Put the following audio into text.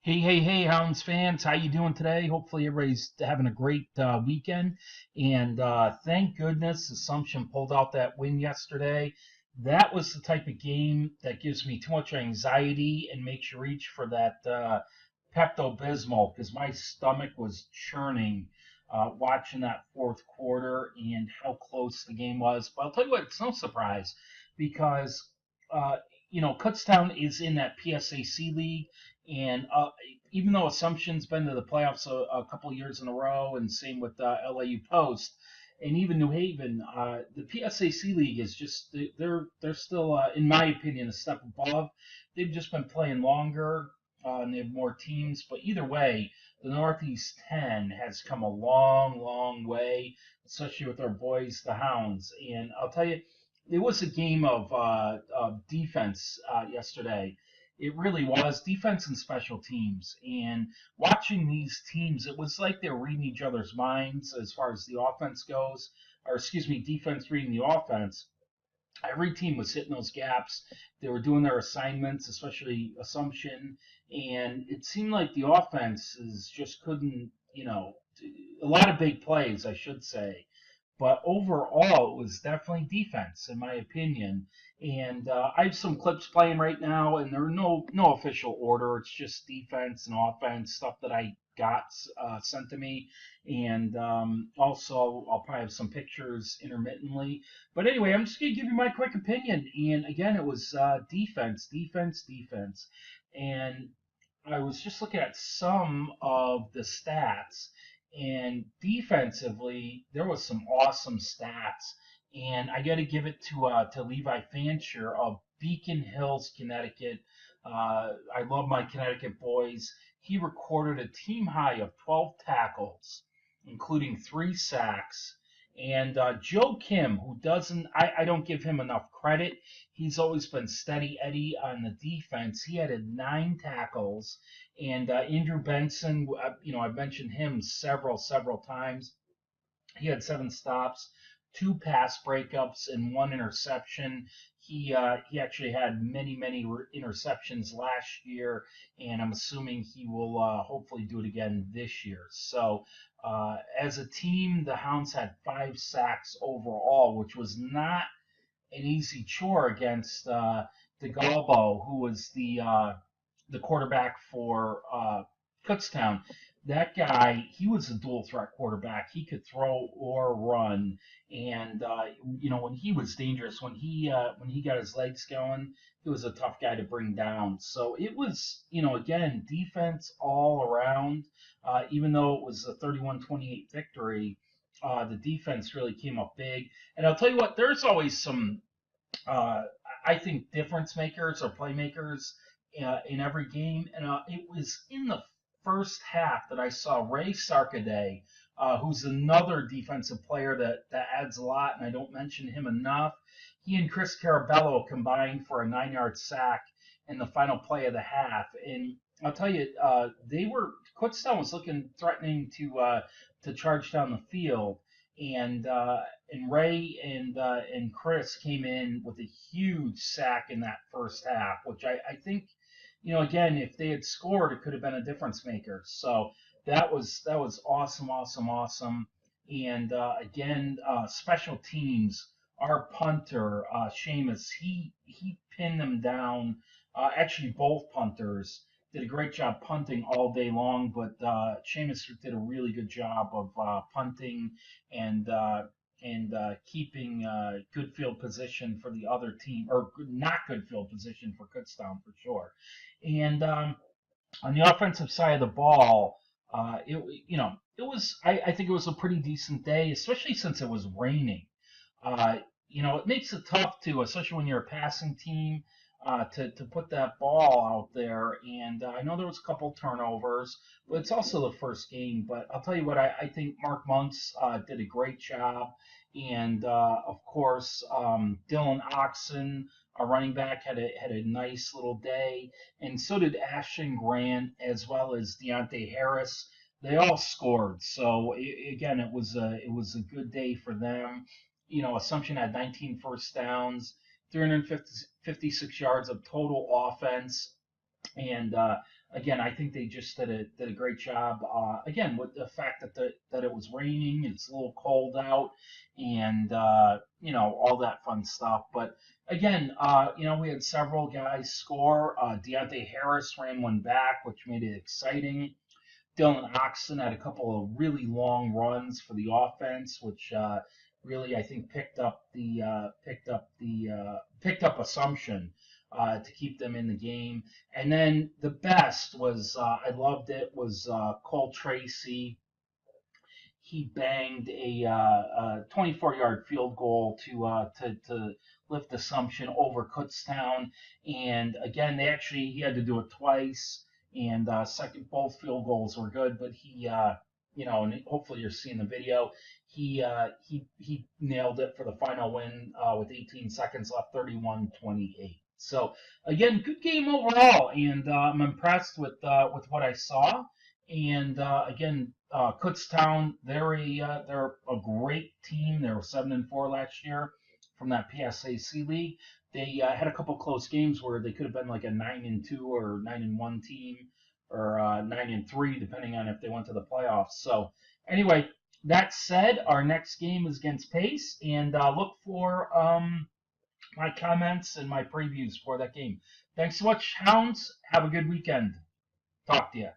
Hey, Hounds fans, how you doing today? Hopefully everybody's having a great weekend. And thank goodness Assumption pulled out that win yesterday. That was the type of game that gives me too much anxiety and makes you reach for that Pepto-Bismol because my stomach was churning watching that fourth quarter and how close the game was. But I'll tell you what, it's no surprise because uh, Kutztown is in that PSAC league, and even though Assumption's been to the playoffs a couple of years in a row, and same with LAU Post, and even New Haven, the PSAC league is just they're still, in my opinion, a step above. They've just been playing longer, and they have more teams. But either way, the Northeast 10 has come a long, long way, especially with our boys, the Hounds. And I'll tell you, it was a game of defense yesterday. It really was defense and special teams. And watching these teams, it was like they were reading each other's minds as far as the offense goes, or excuse me, defense reading the offense. Every team was hitting those gaps. They were doing their assignments, especially Assumption, and it seemed like the offenses just couldn't, a lot of big plays, I should say. But overall, it was definitely defense, in my opinion. And I have some clips playing right now, and they're no official order. It's just defense and offense stuff that I got sent to me, and also I'll probably have some pictures intermittently. But anyway, I'm just gonna give you my quick opinion. And again, it was defense, defense, defense, and I was just looking at some of the stats, and defensively, there was some awesome stats. And I got to give it to Levi Fancher of Beacon Hills, Connecticut. I love my Connecticut boys. He recorded a team high of 12 tackles, including 3 sacks. And Joe Kim, who doesn't, I don't give him enough credit. He's always been steady Eddie on the defense. He had 9 tackles. And Andrew Benson, I've mentioned him several times. He had 7 stops, 2 pass breakups, and 1 interception. He actually had many interceptions last year, and I'm assuming he will hopefully do it again this year. So as a team, the Hounds had 5 sacks overall, which was not an easy chore against DeGalbo, who was the quarterback for Kutztown. That guy, he was a dual threat quarterback. He could throw or run, and when he was dangerous, when he got his legs going, he was a tough guy to bring down. So it was, again, defense all around. Even though it was a 31-28 victory, the defense really came up big. And I'll tell you what, there's always some uh, I think difference makers or playmakers in every game. And it was in the first half that I saw Ray Sarkaday, who's another defensive player that adds a lot, and I don't mention him enough. He and Chris Carabello combined for a 9-yard sack in the final play of the half. And I'll tell you, Kutztown was looking threatening to charge down the field, and Ray and Chris came in with a huge sack in that first half, which I think, again, if they had scored, it could have been a difference maker. So that was awesome. And again, special teams, our punter Seamus, he pinned them down. Actually, both punters did a great job punting all day long, but Seamus did a really good job of punting and keeping good field position for the other team, or not good field position for Kutztown for sure. And on the offensive side of the ball, I think it was a pretty decent day, especially since it was raining. It makes it tough to, especially when you're a passing team, to put that ball out there. And I know there was a couple turnovers, but it's also the first game. But I'll tell you what, I think Mark Monks did a great job. And of course, Dylan Oxen, our running back, had a nice little day, and so did Ashton Grant as well as Deontay Harris. They all scored, so again, it was a good day for them. Assumption had 19 first downs, 356 yards of total offense, and again, I think they just did a great job. Again, with the fact that it was raining, it's a little cold out, and all that fun stuff. But again, we had several guys score. Deontay Harris ran one back, which made it exciting. Dylan Oxen had a couple of really long runs for the offense, which really I think picked up Assumption to keep them in the game. And then the best was I loved it was Cole Tracy. He banged a 24-yard field goal to lift Assumption over Kutztown, and again he had to do it twice, and second both field goals were good, but and hopefully you're seeing the video. He nailed it for the final win with 18 seconds left, 31-28. So again, good game overall, and I'm impressed with what I saw. And again, Kutztown, they're a great team. They were 7-4 last year from that PSAC league. They had a couple close games where they could have been like a 9-2 or 9-1 team, or 9-3, depending on if they went to the playoffs. So anyway, that said, our next game is against Pace, and look for my comments and my previews for that game. Thanks so much, Hounds. Have a good weekend. Talk to you.